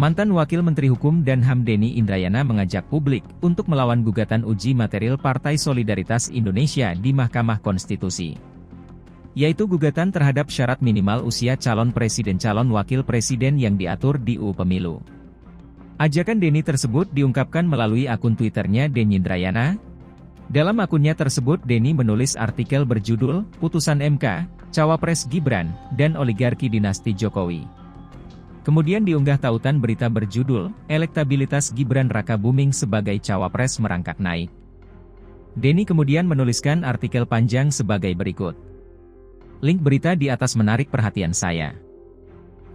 Mantan Wakil Menteri Hukum dan HAM Denny Indrayana mengajak publik untuk melawan gugatan uji materil Partai Solidaritas Indonesia di Mahkamah Konstitusi, yaitu gugatan terhadap syarat minimal usia calon presiden calon wakil presiden yang diatur di UU Pemilu. Ajakan Denny tersebut diungkapkan melalui akun Twitternya Denny Indrayana. Dalam akunnya tersebut Denny menulis artikel berjudul, Putusan MK, Cawapres Gibran, dan Oligarki Dinasti Jokowi. Kemudian diunggah tautan berita berjudul, elektabilitas Gibran Raka booming sebagai cawapres merangkak naik. Denny kemudian menuliskan artikel panjang sebagai berikut. Link berita di atas menarik perhatian saya.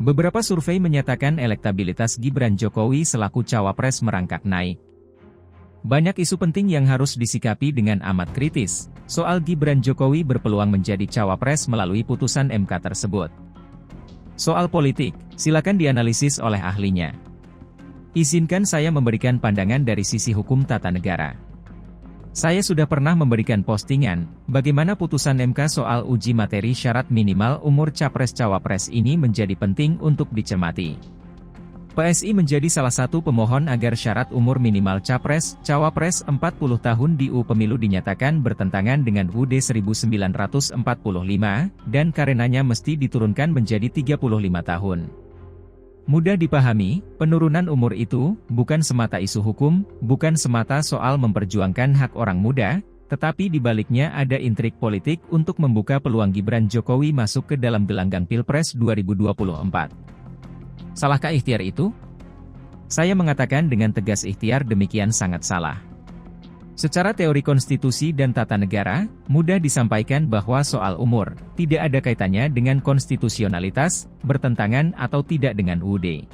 Beberapa survei menyatakan elektabilitas Gibran Jokowi selaku cawapres merangkak naik. Banyak isu penting yang harus disikapi dengan amat kritis. Soal Gibran Jokowi berpeluang menjadi cawapres melalui putusan MK tersebut. Soal politik, silakan dianalisis oleh ahlinya. Izinkan saya memberikan pandangan dari sisi hukum tata negara. Saya sudah pernah memberikan postingan, bagaimana putusan MK soal uji materi syarat minimal umur capres-cawapres ini menjadi penting untuk dicermati. PSI menjadi salah satu pemohon agar syarat umur minimal capres-cawapres 40 tahun di UU Pemilu dinyatakan bertentangan dengan UUD 1945, dan karenanya mesti diturunkan menjadi 35 tahun. Mudah dipahami, penurunan umur itu bukan semata isu hukum, bukan semata soal memperjuangkan hak orang muda, tetapi di baliknya ada intrik politik untuk membuka peluang Gibran Jokowi masuk ke dalam gelanggang Pilpres 2024. Salahkah ikhtiar itu? Saya mengatakan dengan tegas ikhtiar demikian sangat salah. Secara teori konstitusi dan tata negara, mudah disampaikan bahwa soal umur tidak ada kaitannya dengan konstitusionalitas, bertentangan atau tidak dengan UUD.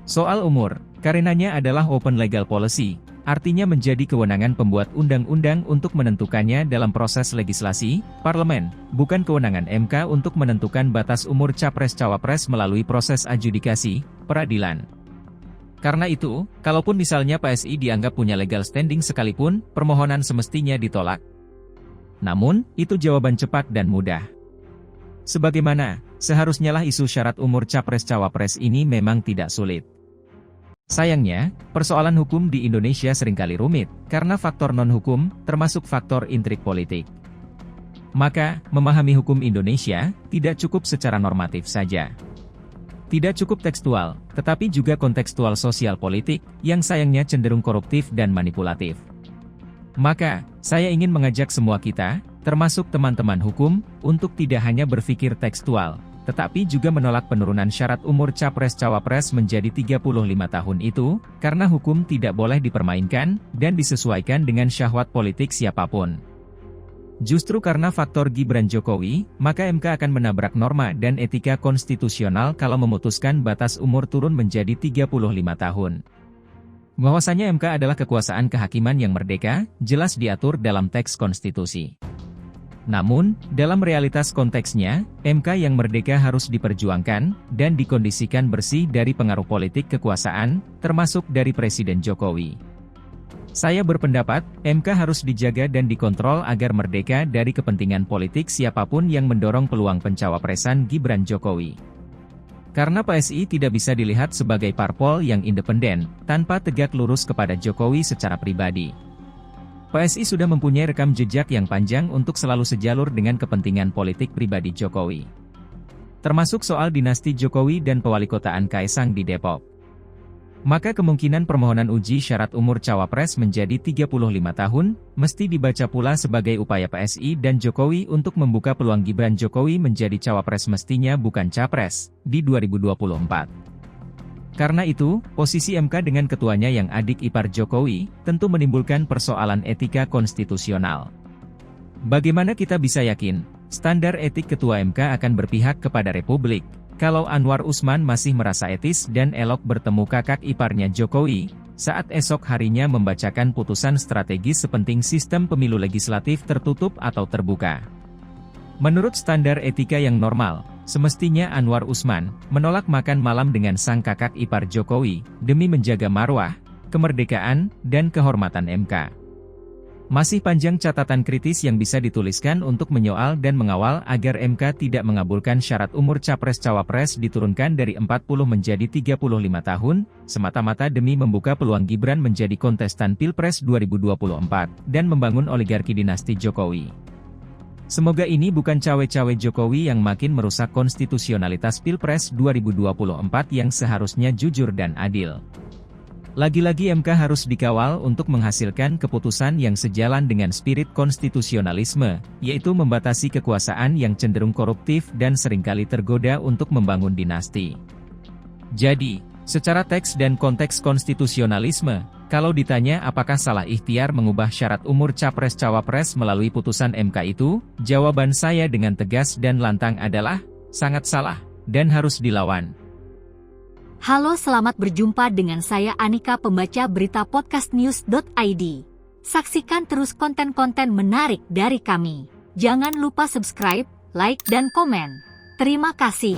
Soal umur, karenanya adalah open legal policy, artinya menjadi kewenangan pembuat undang-undang untuk menentukannya dalam proses legislasi, parlemen, bukan kewenangan MK untuk menentukan batas umur capres-cawapres melalui proses adjudikasi, peradilan. Karena itu, kalaupun misalnya PSI dianggap punya legal standing sekalipun, permohonan semestinya ditolak. Namun, itu jawaban cepat dan mudah. Sebagaimana, seharusnya lah isu syarat umur capres-cawapres ini memang tidak sulit. Sayangnya, persoalan hukum di Indonesia seringkali rumit, karena faktor non-hukum, termasuk faktor intrik politik. Maka, memahami hukum Indonesia, tidak cukup secara normatif saja. Tidak cukup tekstual, tetapi juga kontekstual sosial politik, yang sayangnya cenderung koruptif dan manipulatif. Maka, saya ingin mengajak semua kita, termasuk teman-teman hukum, untuk tidak hanya berpikir tekstual, tetapi juga menolak penurunan syarat umur capres-cawapres menjadi 35 tahun itu, karena hukum tidak boleh dipermainkan, dan disesuaikan dengan syahwat politik siapapun. Justru karena faktor Gibran Jokowi, maka MK akan menabrak norma dan etika konstitusional kalau memutuskan batas umur turun menjadi 35 tahun. Bahwasanya MK adalah kekuasaan kehakiman yang merdeka, jelas diatur dalam teks konstitusi. Namun, dalam realitas konteksnya, MK yang merdeka harus diperjuangkan, dan dikondisikan bersih dari pengaruh politik kekuasaan, termasuk dari Presiden Jokowi. Saya berpendapat, MK harus dijaga dan dikontrol agar merdeka dari kepentingan politik siapapun yang mendorong peluang pencawapresan Gibran Jokowi. Karena PSI tidak bisa dilihat sebagai parpol yang independen, tanpa tegak lurus kepada Jokowi secara pribadi. PSI sudah mempunyai rekam jejak yang panjang untuk selalu sejalur dengan kepentingan politik pribadi Jokowi. Termasuk soal dinasti Jokowi dan pewalikotaan Kaesang di Depok. Maka kemungkinan permohonan uji syarat umur cawapres menjadi 35 tahun, mesti dibaca pula sebagai upaya PSI dan Jokowi untuk membuka peluang Gibran Jokowi menjadi cawapres mestinya bukan capres, di 2024. Karena itu, posisi MK dengan ketuanya yang adik ipar Jokowi, tentu menimbulkan persoalan etika konstitusional. Bagaimana kita bisa yakin, standar etik ketua MK akan berpihak kepada Republik, kalau Anwar Usman masih merasa etis dan elok bertemu kakak iparnya Jokowi, saat esok harinya membacakan putusan strategis sepenting sistem pemilu legislatif tertutup atau terbuka. Menurut standar etika yang normal, semestinya Anwar Usman menolak makan malam dengan sang kakak ipar Jokowi, demi menjaga marwah, kemerdekaan, dan kehormatan MK. Masih panjang catatan kritis yang bisa dituliskan untuk menyoal dan mengawal agar MK tidak mengabulkan syarat umur Capres-Cawapres diturunkan dari 40 menjadi 35 tahun, semata-mata demi membuka peluang Gibran menjadi kontestan Pilpres 2024, dan membangun oligarki dinasti Jokowi. Semoga ini bukan cawe-cawe Jokowi yang makin merusak konstitusionalitas Pilpres 2024 yang seharusnya jujur dan adil. Lagi-lagi MK harus dikawal untuk menghasilkan keputusan yang sejalan dengan spirit konstitusionalisme, yaitu membatasi kekuasaan yang cenderung koruptif dan seringkali tergoda untuk membangun dinasti. Jadi, secara teks dan konteks konstitusionalisme, kalau ditanya apakah salah ikhtiar mengubah syarat umur Capres-Cawapres melalui putusan MK itu, jawaban saya dengan tegas dan lantang adalah, sangat salah, dan harus dilawan. Halo, selamat berjumpa dengan saya Anika, pembaca berita podcastnews.id. Saksikan terus konten-konten menarik dari kami. Jangan lupa subscribe, like, dan komen. Terima kasih.